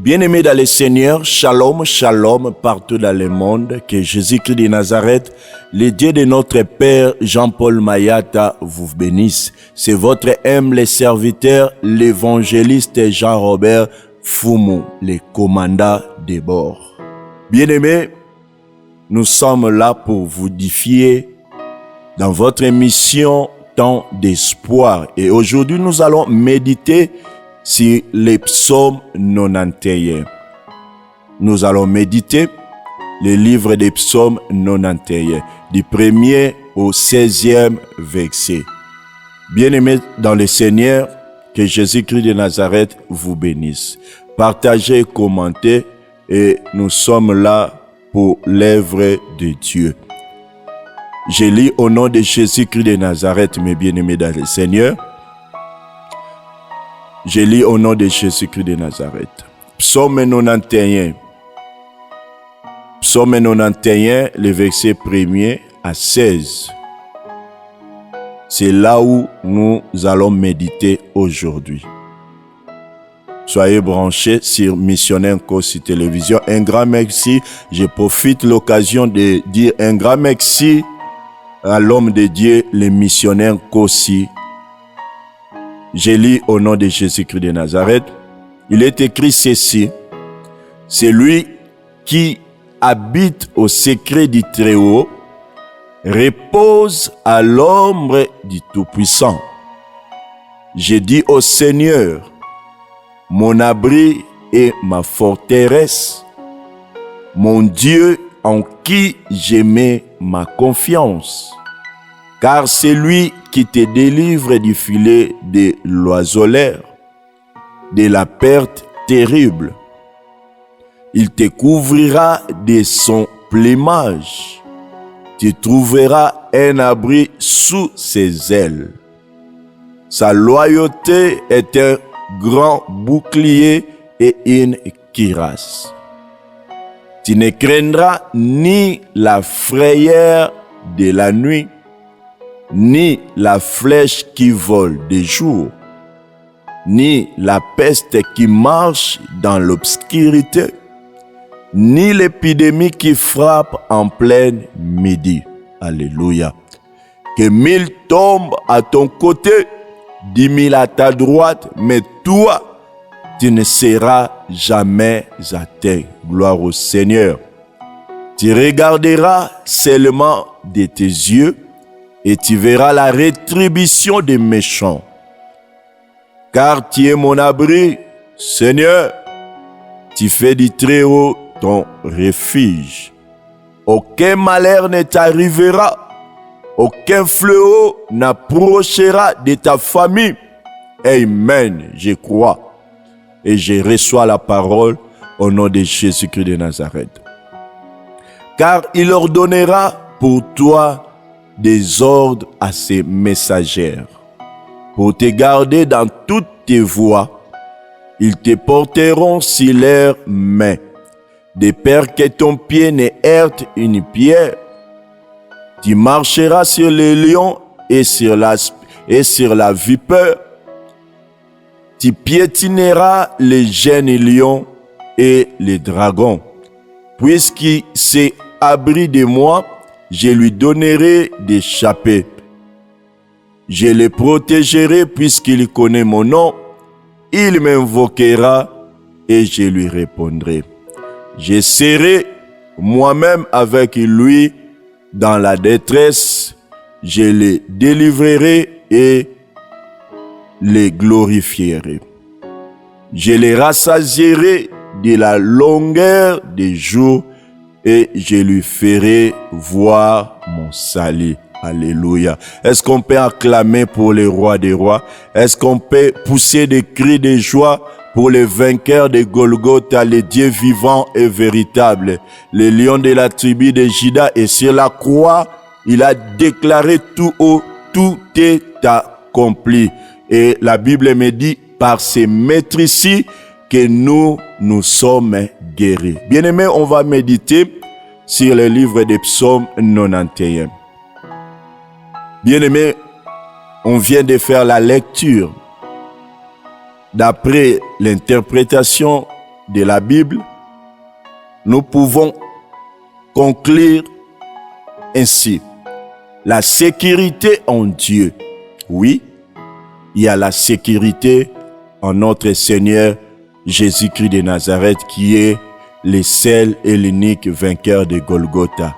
Bien-aimés dans le Seigneur, shalom, shalom partout dans le monde, que Jésus-Christ de Nazareth, le Dieu de notre Père Jean-Paul Mayata vous bénisse. C'est votre humble serviteur, l'évangéliste Jean-Robert Fumu, le commandant des bords. Bien-aimés, nous sommes là pour vous édifier dans votre émission Temps d'espoir. Et aujourd'hui, nous allons méditer sur les psaumes 91. Nous allons méditer le livre des psaumes 91, du 1er au 16e verset. Bien-aimés dans le Seigneur, que Jésus-Christ de Nazareth vous bénisse. Partagez, commentez, et nous sommes là pour l'œuvre de Dieu. Je lis au nom de Jésus-Christ de Nazareth, mes bien-aimés dans le Seigneur. Je lis au nom de Jésus-Christ de Nazareth. Psaume 91. Psaume 91, le verset 1er à 16. C'est là où nous allons méditer aujourd'hui. Soyez branchés sur Missionnaire Kossi Télévision. Un grand merci. Je profite de l'occasion de dire un grand merci à l'homme de Dieu, le missionnaire Kossi. Je lis au nom de Jésus-Christ de Nazareth. Il est écrit ceci. C'est lui qui habite au secret du Très-Haut, repose à l'ombre du Tout-Puissant. J'ai dit au Seigneur, mon abri et ma forteresse, mon Dieu en qui j'ai mis ma confiance. Car c'est lui qui te délivre du filet de l'oiseleur, de la perte terrible. Il te couvrira de son plumage. Tu trouveras un abri sous ses ailes. Sa loyauté est un grand bouclier et une cuirasse. Tu ne craindras ni la frayeur de la nuit, ni la flèche qui vole de jour, ni la peste qui marche dans l'obscurité, ni l'épidémie qui frappe en plein midi. Alléluia. Que 1000 tombent à ton côté, 10 000 à ta droite, mais toi, tu ne seras jamais atteint. Gloire au Seigneur. Tu regarderas seulement de tes yeux et tu verras la rétribution des méchants. Car tu es mon abri, Seigneur. Tu fais du Très-Haut ton refuge. Aucun malheur ne t'arrivera. Aucun fléau n'approchera de ta famille. Amen, je crois. Et je reçois la parole au nom de Jésus-Christ de Nazareth. Car il ordonnera pour toi des ordres à ses messagères, pour te garder dans toutes tes voies. Ils te porteront sur leurs mains, de peur que ton pied ne heurte une pierre. Tu marcheras sur les lions et sur la vipère. Tu piétineras les jeunes lions et les dragons. Puisqu'il s'est abri de moi, je lui donnerai d'échapper. Je le protégerai puisqu'il connaît mon nom. Il m'invoquera et je lui répondrai. Je serai moi-même avec lui dans la détresse. Je le délivrerai et les glorifierai. Je les rassasierai de la longueur des jours et je lui ferai voir mon salut. Alléluia. Est-ce qu'on peut acclamer pour le roi des rois? Est-ce qu'on peut pousser des cris de joie pour le vainqueur de Golgotha, le Dieu vivant et véritable, le lion de la tribu de Juda? Et sur la croix, il a déclaré tout haut, tout est accompli. Et la Bible me dit, par ces maîtrises que nous sommes guéris. Bien-aimés, on va méditer sur le livre des psaumes 91. Bien-aimés, on vient de faire la lecture d'après l'interprétation de la Bible, nous pouvons conclure ainsi. La sécurité en Dieu. Oui, il y a la sécurité en notre Seigneur Jésus-Christ de Nazareth qui est le seul et l'unique vainqueur de Golgotha.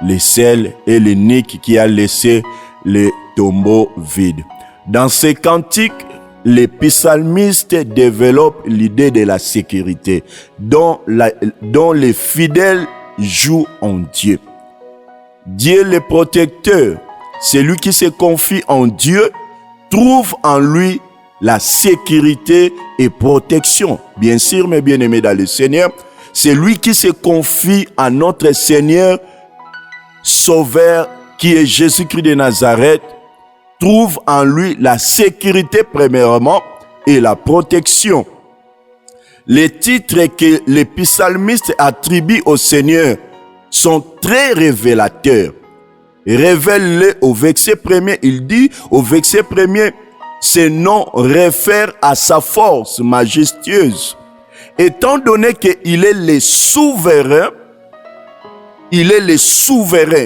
Le seul et l'unique qui a laissé le tombeau vide. Dans ces cantiques, les psalmistes développent l'idée de la sécurité dont les fidèles jouent en Dieu. Dieu le protecteur, celui qui se confie en Dieu, trouve en lui la sécurité et protection. Bien sûr, mes bien-aimés dans le Seigneur, c'est lui qui se confie à notre Seigneur Sauveur, qui est Jésus-Christ de Nazareth, trouve en lui la sécurité premièrement et la protection. Les titres que les psalmistes attribuent au Seigneur sont très révélateurs. Révèle-les au verset premier. Il dit au verset premier, ces noms réfèrent à sa force majestueuse. Étant donné qu'il est le souverain,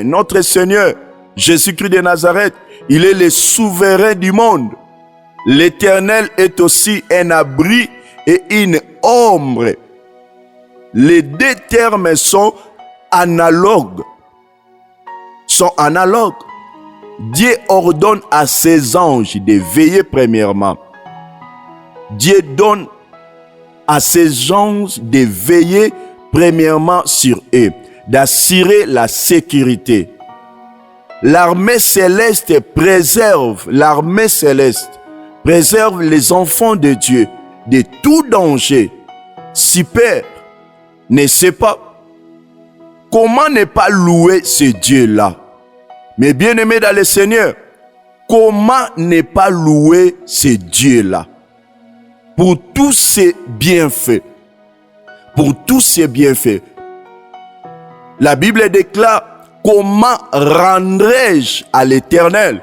notre Seigneur, Jésus-Christ de Nazareth, il est le souverain du monde. L'Éternel est aussi un abri et une ombre. Les deux termes sont analogues. Dieu ordonne à ses anges de veiller premièrement. Dieu donne à ses anges de veiller premièrement sur eux, d'assurer la sécurité. L'armée céleste préserve les enfants de Dieu de tout danger. Super, ne sait pas. Comment ne pas louer ce Dieu-là? Mais bien-aimés dans le Seigneur, comment ne pas louer ce Dieu-là? Pour tous ses bienfaits. La Bible déclare, comment rendrai-je à l'Éternel?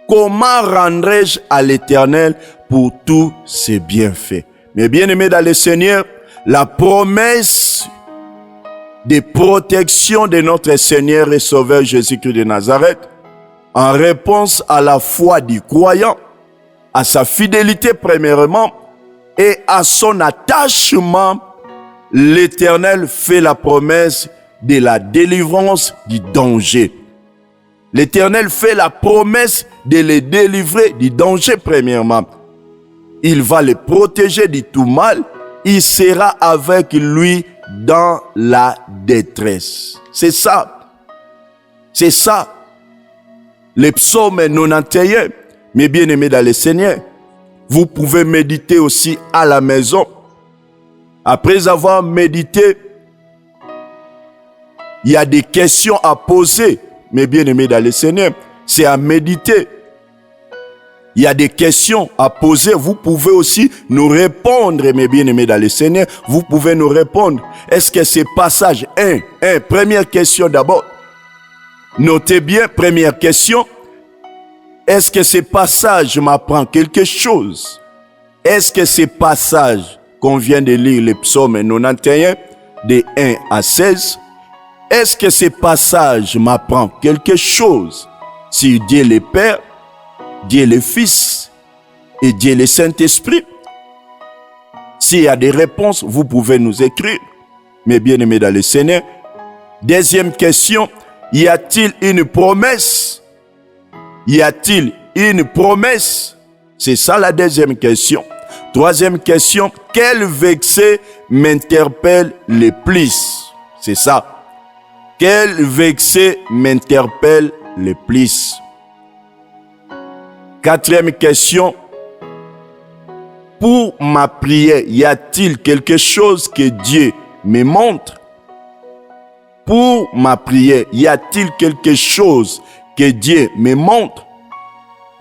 Comment rendrai-je à l'Éternel pour tous ses bienfaits? Mais bien-aimés dans le Seigneur, la promesse de protection de notre Seigneur et Sauveur Jésus-Christ de Nazareth, en réponse à la foi du croyant, à sa fidélité premièrement, et à son attachement, l'Éternel fait la promesse de la délivrance du danger. L'Éternel fait la promesse de les délivrer du danger premièrement. Il va les protéger du tout mal. Il sera avec lui dans la détresse. C'est ça. Le psaume 91. Mes bien-aimés dans le Seigneur, vous pouvez méditer aussi à la maison. Après avoir médité, il y a des questions à poser. Mes bien-aimés dans le Seigneur, c'est à méditer. Il y a des questions à poser. Vous pouvez aussi nous répondre, mes bien-aimés dans le Seigneur. Vous pouvez nous répondre. Est-ce que c'est passage 1, première question d'abord. Notez bien, première question. Est-ce que ce passage m'apprend quelque chose? Est-ce que ce passage qu'on vient de lire, le psaume 91, de 1 à 16, est-ce que ce passage m'apprend quelque chose sur Dieu le Père, Dieu le Fils et Dieu le Saint-Esprit? S'il y a des réponses, vous pouvez nous écrire, mes bien-aimés dans le Seigneur. Deuxième question, y a-t-il une promesse? Y a-t-il une promesse? C'est ça la deuxième question. Troisième question, quel verset m'interpelle le plus? C'est ça. Quel verset m'interpelle le plus? Quatrième question, pour ma prière, y a-t-il quelque chose que Dieu me montre? Pour ma prière, y a-t-il quelque chose que Dieu me montre,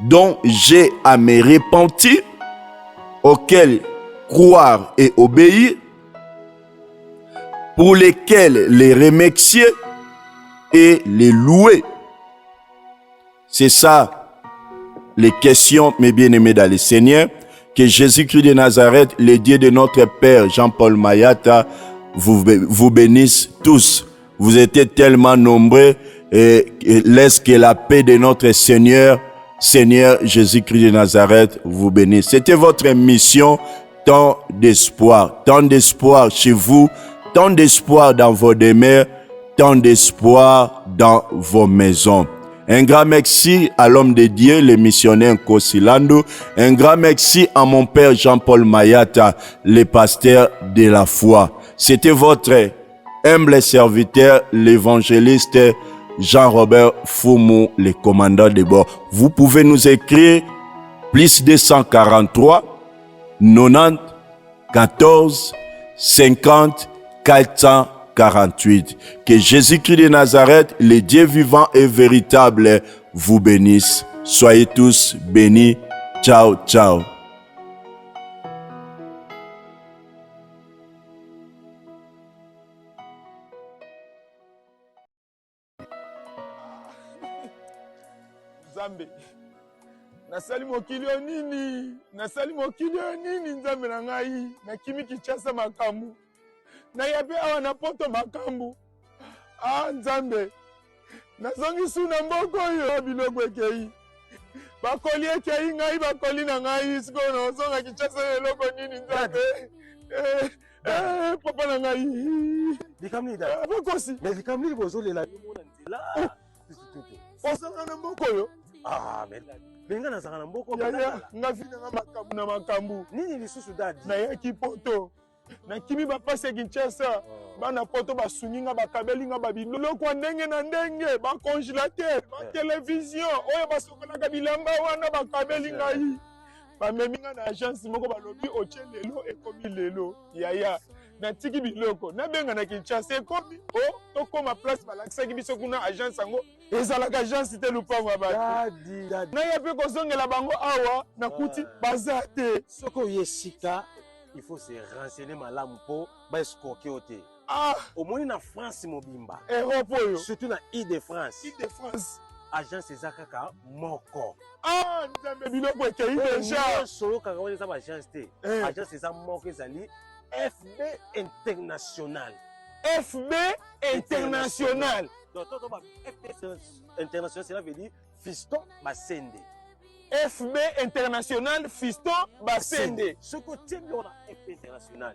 dont j'ai à me repentir, auquel croire et obéir, pour lesquels les remercier et les louer? C'est ça les questions, mes bien-aimés dans le Seigneur, Que Jésus-Christ de Nazareth, le Dieu de notre Père Jean-Paul Mayata, vous bénisse tous. Vous êtes tellement nombreux et laisse que la paix de notre Seigneur Jésus-Christ de Nazareth vous bénisse. C'était votre mission, tant d'espoir chez vous, tant d'espoir dans vos demeures, tant d'espoir dans vos maisons. Un grand merci à l'homme de Dieu, le missionnaire Kosilando. Un grand merci à mon père Jean-Paul Mayata, le pasteur de la foi. C'était votre humble serviteur, l'évangéliste Jean-Robert Foumou, le commandant de bord. Vous pouvez nous écrire plus 243 90 14 50 448. Que Jésus-Christ de Nazareth, le Dieu vivant et véritable, vous bénisse. Soyez tous bénis. Ciao, ciao. Nzambe nasali mokili nini nzambe na ngai nakimi Kinshasa makambu na yabe awa na poto makambu nzambe nazongi suna mboko oyo biloko ekei bakoli ekei ngai bakoli na ngai sikoyo nazonga Kinshasa eloko nini nzambe papa na ngai likamnida bakosi mais likamnida bozolela mona nzela osanga na mboko oyo benga nazanga na mboko nga vinanga makambu na makambu nini lisusu dadi nayaki poto nakimi bapasi ya Kinshasa bana poto basungi nga bakabeli nga babiloko ya ndenge na ndenge bacongelateur batelevizio oyo basokolaka bilamba wana bakabeli ngai bamemi nga na agence moko balobi otie lelo ekomi lelo yaya natiki biloko nabenga na Kinshasa ekomi tokoma place balakisaki biso kuna agence yango ezalaka agence te lupango ya bato naya mpe kozongela bango awa nakuti baza te soki oyesika il faut se renseigner malamu mpo baescroke yo te omoni na France mobimba Europe oyo surtout na Île-de-France agence eza kaka moko nzambe biloko ekei deja soyokaka wana eza baagence te agence eza moko ezali FB International. FB International. Donc, FB International, cela veut dire Fiston Basende. FB International, Fiston Basende. Ce côté, on a FB International.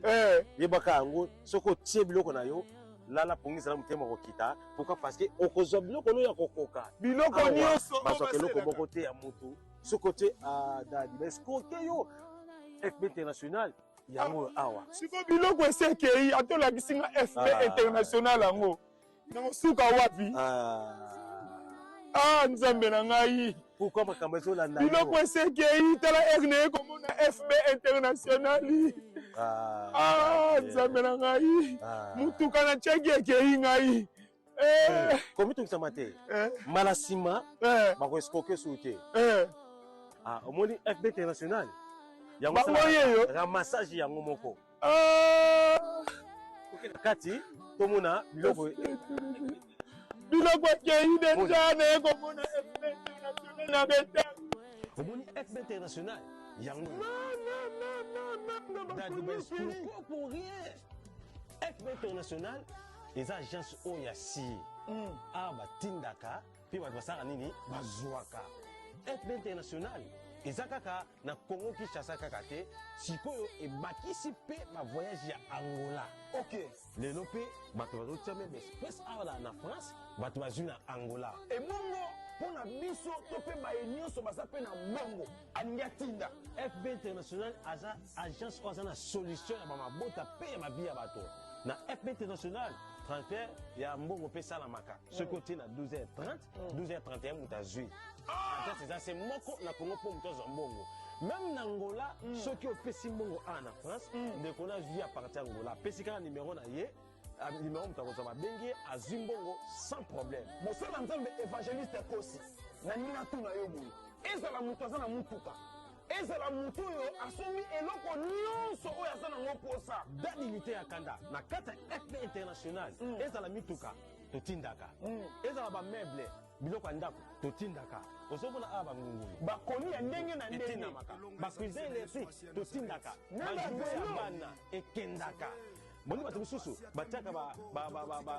Yebaka ango, ce côté, on a yo. Lala pongi sala mutema kokita. Pourquoi? Parce que okozo biloko no ya kokoka. Biloko nyonso. Parce que loko bokote ya moto. Ce côté dadi. Mais ce côté yo FB International. Yango awa siko biloko esekei atolakisi nga FB International yango nakosuka wapi nzambe na ngai pourquoi makambo ezolanda biloko esekei tala erne ekomona FB International nzambe na ngai mutuka na cheki ekei ngai komitokisama te mbala nsima bakoescroke su te omoni FB International yango ramassage yango moko kati tomona biloko ekei deja na ekomona FB International na beta omoni FB International yango pour rien FB International eza agence oyo ya si batindaka mpe bato basala nini bazwaka FB International eza kaka na Congo Kinshasa kaka te sikoyo ebakisi mpe bavoyage ya Angola lelo mpe bato bazotia meme espèce awa na France bato bazwi na Angola ebongo mpona biso to mpe baye nyonso baza mpe na mbongo alingi atinda FB International aza agence oyo aza na solution ya bamabota mpe ya babi ya bato na FB International transfert ya mbongo mpe esalamaka soki otie na 12h30 12h31 moto azwi eza se moko na Congo mpo moto azwa mbongo même na Angola soki opesi mbongo awa na France ndeko na azwi aparti ya Angola apesi kaka nimero na ye nimero moto akozwa babengi azwi mbongo sans problème mosala nzambe évangéliste kosi na nina tuna yo boye ezala moto aza na mutuka ezala moto oyo asombi eloko nyonso oyo aza nango posa danilité ya kanda na kati ya FB International ezala mituka totindaka ezala bameuble biloko ya ndako totindaka ozomona awa bangungulu bakoni ya ndenge na ndenge etindamaka bacuisine électrique totindaka bajouer ya bana ekendaka boni bato mosusu batiaka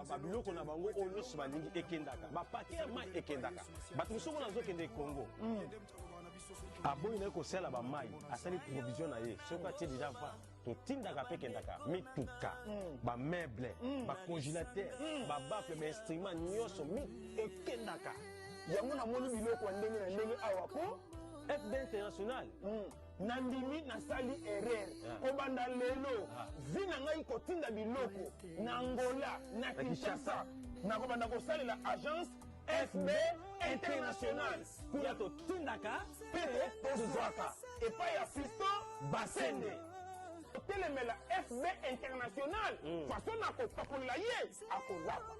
babiloko na bango oyo nyonso balingi ekendaka bapake ya mai ekendaka bato mosusu mona azokende Congo aboyi na ye kosala bamai asali provision na ye soki atie deja va totindaka mpe ekendaka mituka bameuble bacongélateur babafle bainstrument nyonso ekendaka yango namoni biloko ya ndenge na ndenge awa po FB international nandimi nasali erreur kobanda lelo vi na ngai kotinda biloko na Angola na Kinshasa nakobanda kosalela agence FB international kuna totindaka mpe tozwaka epai ya Fisto Basende otelemela FB international faso na kopakolela ye akolapa